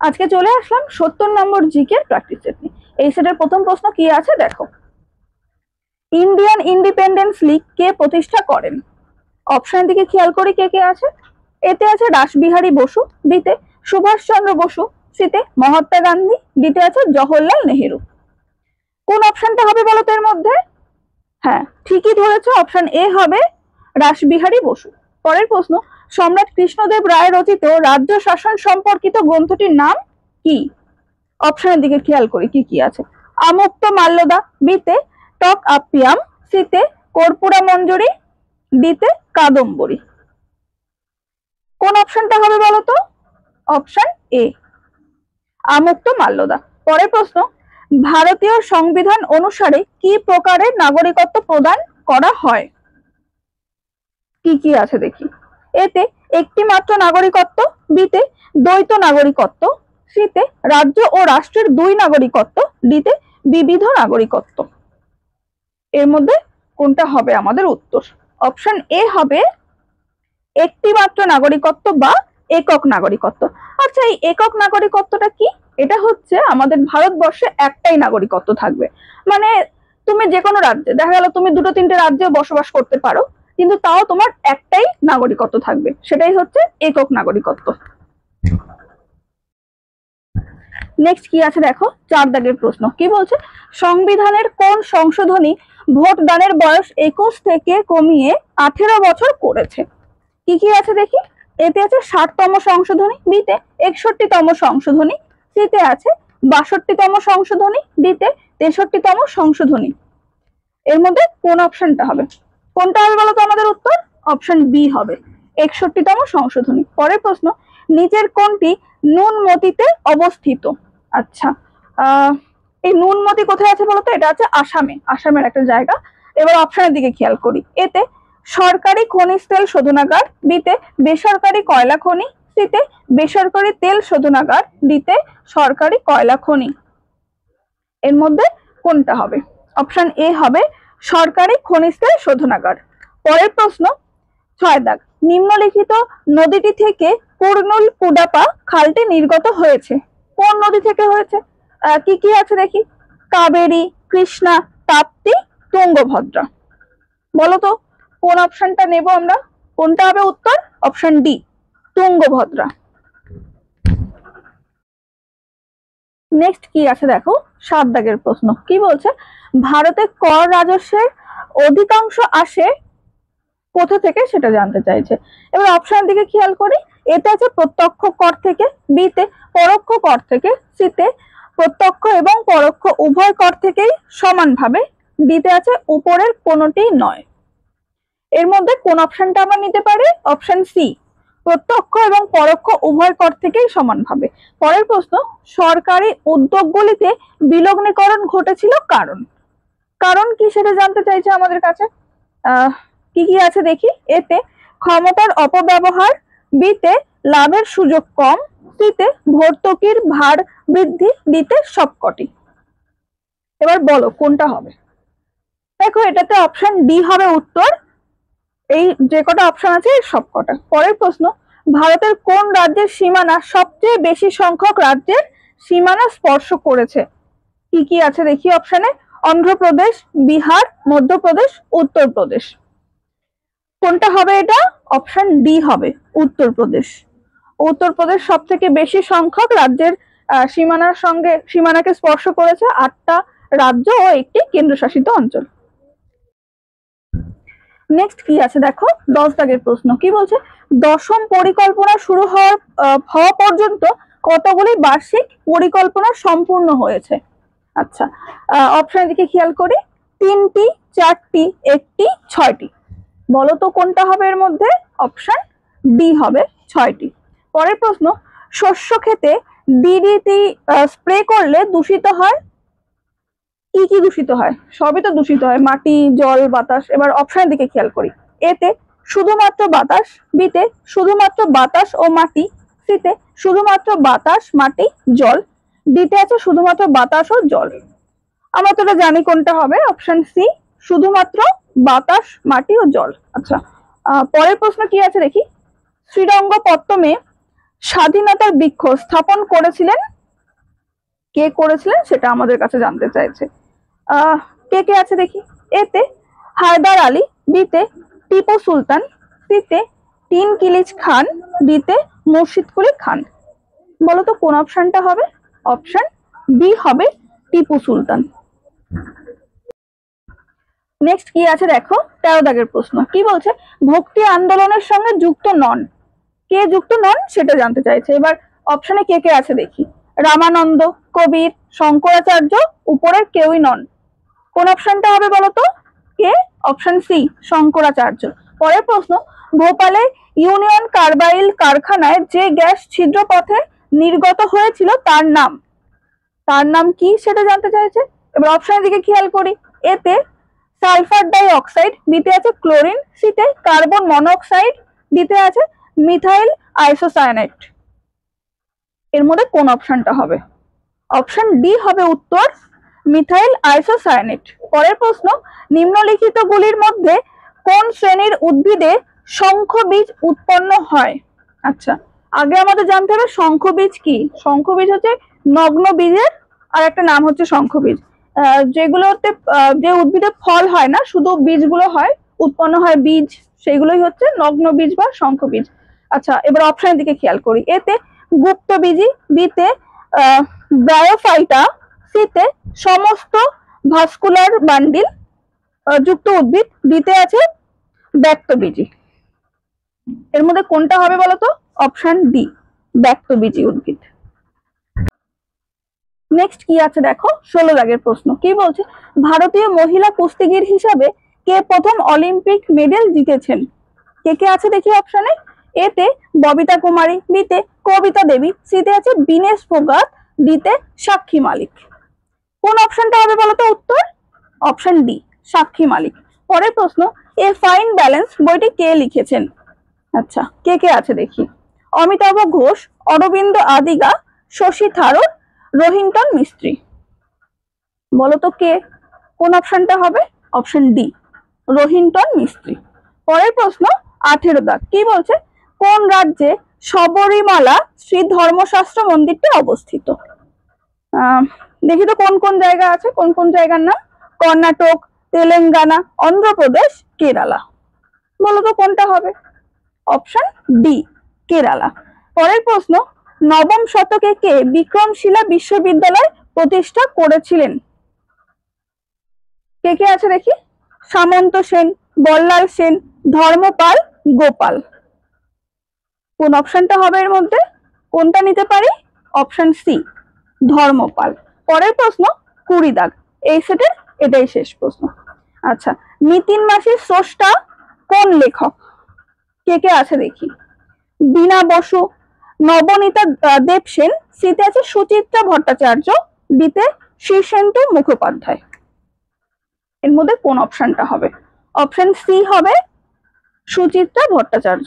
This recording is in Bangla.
আজকে চলে আসলাম 70 নম্বর জিকে প্র্যাকটিস সেট নিয়ে। এই সেটের প্রথম প্রশ্ন কি আছে দেখো। ইন্ডিয়ান ইন্ডিপেন্ডেন্স লিগ কে প্রতিষ্ঠা করেন? অপশন দিকে খেয়াল করি কে কে আছে। এতে আছে রাসবিহারী বসু, বিতে সুভাষচন্দ্র বসু, সিতে মহাত্মা গান্ধী, ডিতে আছে জওহরলাল নেহেরু। কোন অপশনটা হবে বলো তো এর মধ্যে? হ্যাঁ, ঠিকই ধরেছো, অপশন এ হবে রাসবিহারী বসু। পরের প্রশ্ন, সম্রাট কৃষ্ণদেব রায় রচিত রাজ্য শাসন সম্পর্কিত গ্রন্থটির নাম কি? অপশনের দিকে খেয়াল করি কি কি আছে। আমুক্ত মাল্যদা, বিতে টক আপ্পিয়াম, সিতে কর্পূরা মঞ্জরি, ডিতে কাদম্বরী। কোন অপশনটা হবে বলতো? Option A, Amuktamalyada. পরের প্রশ্ন, ভারতীয় সংবিধান অনুসারে কি প্রকারের নাগরিকত্ব প্রদান করা হয়? কি কি আছে দেখি। এতে একটি মাত্র নাগরিকত্ব, বিতে দ্বৈত নাগরিকত্ব, সিতে রাজ্য ও রাষ্ট্রের দুই নাগরিকত্ব, ডিতে বিবিধ নাগরিকত্ব। এর মধ্যে কোনটা হবে আমাদের উত্তর? অপশন এ হবে একটি মাত্র নাগরিকত্ব বা একক নাগরিকত্ব। আচ্ছা, এই একক নাগরিকত্বটা কি? এটা হচ্ছে আমাদের ভারতবর্ষে একটাই নাগরিকত্ব থাকবে, মানে তুমি যে কোনো রাজ্যে, দেখা গেল তুমি দুটো তিনটে রাজ্যে বসবাস করতে পারো, কিন্তু তাও তোমার একটাই নাগরিকত্ব থাকবে, সেটাই হচ্ছে একক নাগরিকত্ব। নেক্সট কি আছে দেখো, 4 দাগের প্রশ্ন কি বলছে, সংবিধানের কোন সংশোধনী ভোট দানের বয়স 21 থেকে কমিয়ে 18 বছর করেছে? কি কি আছে দেখি। এতে আছে 60তম সংশোধনী, বিতে 61তম সংশোধনী, সিতে আছে 62তম সংশোধনী, ডিতে 63তম সংশোধনী। এর মধ্যে কোন অপশনটা হবে? কোনটা হবে বলো তো আমাদের উত্তর? অপশন বি হবে 61তম সংশোধনী। পরের প্রশ্ন, নিচের কোনটি নুনমতিতে অবস্থিত? আচ্ছা, এই নুনমতি কোথায় আছে বলতো? এটা আছে আসামে, আসামের একটা জায়গা। এবার অপশনের দিকে খেয়াল করি। এতে সরকারি খনিজ তেল শোধনাগার, বিতে বেসরকারি কয়লা খনি, সিতে বেসরকারি তেল শোধনাগার, ডিতে সরকারি কয়লা খনি। এর মধ্যে কোনটা হবে? অপশন এ হবে সরকারি খনিজ তেল শোধনাগার। পরের প্রশ্ন, 6 দাগ, নিম্নলিখিত নদীটি থেকে কুর্নুল কুডাপা খালটি নির্গত হয়েছে। কোন নদী থেকে হয়েছে? কি কি আছে দেখি। কাবেরী, কৃষ্ণা, তাপ্তি, তুঙ্গভদ্রা। বলতো কোন অপশনটা নেব আমরা? কোনটা হবে উত্তর? Option D, Tungabhadra. নেক্সট কি আছে দেখো, 7 দাগের প্রশ্ন কি বলছে, ভারতে কর রাজস্বের অধিকাংশ আসে কোথা থেকে সেটা জানতে চাইছে। এবার অপশনের দিকে খেয়াল করি। এতে আছে প্রত্যক্ষ কর থেকে, বিতে পরোক্ষ কর থেকে, সিতে প্রত্যক্ষ এবং পরোক্ষ উভয় কর থেকেই সমানভাবে, ডিতে আছে উপরের কোনোটি নয়। এর মধ্যে কোন অপশনটা আমরা নিতে পারি? অপশন সি, প্রত্যক্ষ এবং পরোক্ষ উভয় কর থেকেই সমানভাবে। পরের প্রশ্ন, সরকারি উদ্যোগগুলিতে বিলগ্নীকরণ ঘটেছিল কারণ? কারণ কি সেটা জানতে চাইছে আমাদের কাছে। কি কি আছে দেখি। এতে ক্ষমতার অপব্যবহার, বিতে লাভের সুযোগ কম, সিতে ভর্তুকির ভার বৃদ্ধি, ডিতে সবকটি। এবার বলো কোনটা হবে। দেখো, এটাতে অপশন ডি হবে উত্তর। এই যে কটা অপশন আছে সবকটা। পরের প্রশ্ন, ভারতের কোন রাজ্যের সীমানা সবচেয়ে বেশি সংখ্যক রাজ্যের সীমানা স্পর্শ করেছে? কি কি আছে দেখি অপশনে। অন্ধ্রপ্রদেশ, বিহার, মধ্যপ্রদেশ, উত্তরপ্রদেশ। কোনটা হবে এটা? অপশন ডি হবে উত্তরপ্রদেশ। উত্তরপ্রদেশ সব থেকে বেশি সংখ্যক রাজ্যের সীমানার সঙ্গে সীমানাকে স্পর্শ করেছে, 8টা রাজ্য ও একটি কেন্দ্রশাসিত অঞ্চল। নেক্সট কি আছে দেখো, 10 দাগের প্রশ্ন কি বলছে, দশম পরিকল্পনা শুরু হওয়া পর্যন্ত কতগুলি বার্ষিক পরিকল্পনা সম্পূর্ণ হয়েছে? আচ্ছা, অপশনের দিকে খেয়াল করি। 3টি, 4টি, 1টি, 6টি। বলো তো কোনটা হবে এর মধ্যে? অপশন ডি হবে 6টি। পরের প্রশ্ন, শস্য ক্ষেতে ডিডিটি স্প্রে করলে দূষিত হয়? কি কি দূষিত হয়? সবই তো দূষিত হয়, মাটি, জল, বাতাস। এবার অপশনের দিকে খেয়াল করি। এতে শুধুমাত্র বাতাস, বিতে শুধুমাত্র বাতাস ও মাটি, সিতে শুধুমাত্র বাতাস, মাটি, জল, ডিতে আছে শুধুমাত্র বাতাস ও জল। আমরা তো এটা জানি কোনটা হবে। অপশন সি, শুধুমাত্র বাতাস, মাটি ও জল। আচ্ছা, পরের প্রশ্ন কি আছে দেখি। শ্রীরঙ্গপত্তমে স্বাধীনতার বৃক্ষ স্থাপন করেছিলেন? কে করেছিলেন সেটা আমাদের কাছে জানতে চাইছে। কে কে আছে দেখি। এতে হায়দার আলী, বিতে টিপু সুলতান, সিতে কিলিজ খান, ডিতে মুর্শিদ কুলি খান। বলতো কোন অপশনটা হবে? অপশন বি হবে টিপু সুলতান। নেক্সট কি আছে দেখো, 13 দাগের প্রশ্ন কি বলছে, ভক্তি আন্দোলনের সঙ্গে যুক্ত নন। কে যুক্ত নন সেটা জানতে চাইছে। এবার অপশনে কে কে আছে দেখি। রামানন্দ, কবির, শঙ্করাচার্য, উপরের কেউই নন। কোন অপশনটা হবে বলতো? কে? Option C Shankaracharya. পরের প্রশ্ন, ভোপালে ইউনিয়ন কার্বাইল কারখানায় যে গ্যাস ছিদ্র পথে নির্গত হয়েছিল তার নাম কি সেটা জানতে চাইছে। এবার অপশনের দিকে খেয়াল করি। এতে সালফার ডাই অক্সাইড, বিতে আছে ক্লোরিন, সিতে কার্বন মনোক্সাইড, ডিতে আছে মিথাইল আইসোসায়ানাইড। এর মধ্যে কোন অপশনটা হবে? অপশন ডি হবে উত্তর, মিথাইল আইসোসায়ানাইড। পরের প্রশ্ন, নিম্নলিখিত গুলির মধ্যে কোন শ্রেণীর উদ্ভিদে শঙ্খ বীজ উৎপন্ন হয়? আচ্ছা, আগে আমাদের জানতে হবে শঙ্খ বীজ কি। শঙ্খ বীজ হচ্ছে নগ্ন বীজের আর একটা নাম হচ্ছে শঙ্খ বীজ। যেগুলোতে যে উদ্ভিদে ফল হয় না, শুধু বীজগুলো হয়, উৎপন্ন হয় বীজ, সেগুলোই হচ্ছে নগ্ন বীজ বা শঙ্খ বীজ। আচ্ছা, এবার অপশনের দিকে খেয়াল করি। এতে গুপ্ত বীজি, বিতে ব্রায়োফাইটা, সিতে সমস্ত ভাস্কুলার বান্ডিল যুক্ত উদ্ভিদ, ডিতে আছে ব্যক্তবীজী। এর মধ্যে কোনটা হবে বলতো? অপশন ডি ব্যক্তবীজী উদ্ভিদ। নেক্সট কি আছে দেখো, 16 দাগের প্রশ্ন কি বলছে, ভারতীয় মহিলা কুস্তিগীর হিসাবে কে প্রথম অলিম্পিক মেডেল জিতেছেন? কে কে আছে দেখি অপশনে। এতে ববিতা কুমারী, বিতে কবিতা দেবী, সিতে আছে বিনেশ ফোগাট, ডিতে সাক্ষী মালিক। কোন অপশনটা হবে বলতো উত্তর? অপশন ডি সাক্ষী মালিক। পরের প্রশ্ন, এ ফাইন ব্যালেন্স বইটি কে লিখেছেন? আচ্ছা, কে কে আছে দেখি। অমিতাভ ঘোষ, অরবিন্দ আদিগা, শশী থারুর, রোহিন্টন মিস্ত্রি। বলতো কে? কোন অপশনটা হবে? অপশন ডি রোহিন্টন মিস্ত্রি। পরের প্রশ্ন, 18 দাগ কি বলছে, কোন রাজ্যে শবরীমালা শ্রী ধর্মশাস্ত্র মন্দিরটি অবস্থিত? দেখি তো কোন কোন জায়গা আছে, কোন কোন জায়গার নাম। কর্ণাটক, তেলেঙ্গানা, অন্ধ্রপ্রদেশ, কেরালা। বলতো কোনটা হবে? Option D Kerala. পরের প্রশ্ন, নবম শতকে কে বিক্রমশিলা বিশ্ববিদ্যালয় প্রতিষ্ঠা করেছিলেন? কে কে আছে দেখি। সামন্ত সেন, বল্লাল সেন, ধর্মপাল, গোপাল। কোন অপশনটা হবে এর মধ্যে? কোনটা নিতে পারি? Option C Dharmapal. পরের প্রশ্ন, 20 দাগ এই সেটের এটাই শেষ প্রশ্ন। আচ্ছা, নিতিন মাসির স্রষ্টা কোন লেখক? কে কে আছে দেখি। বীণা বসু, নবনীতা দেবসেন, সিতে আছে সুচিত্রা ভট্টাচার্য, ডিতে শীর্ষেন্দু মুখোপাধ্যায়। এর মধ্যে কোন অপশনটা হবে? অপশন সি হবে সুচিত্রা ভট্টাচার্য।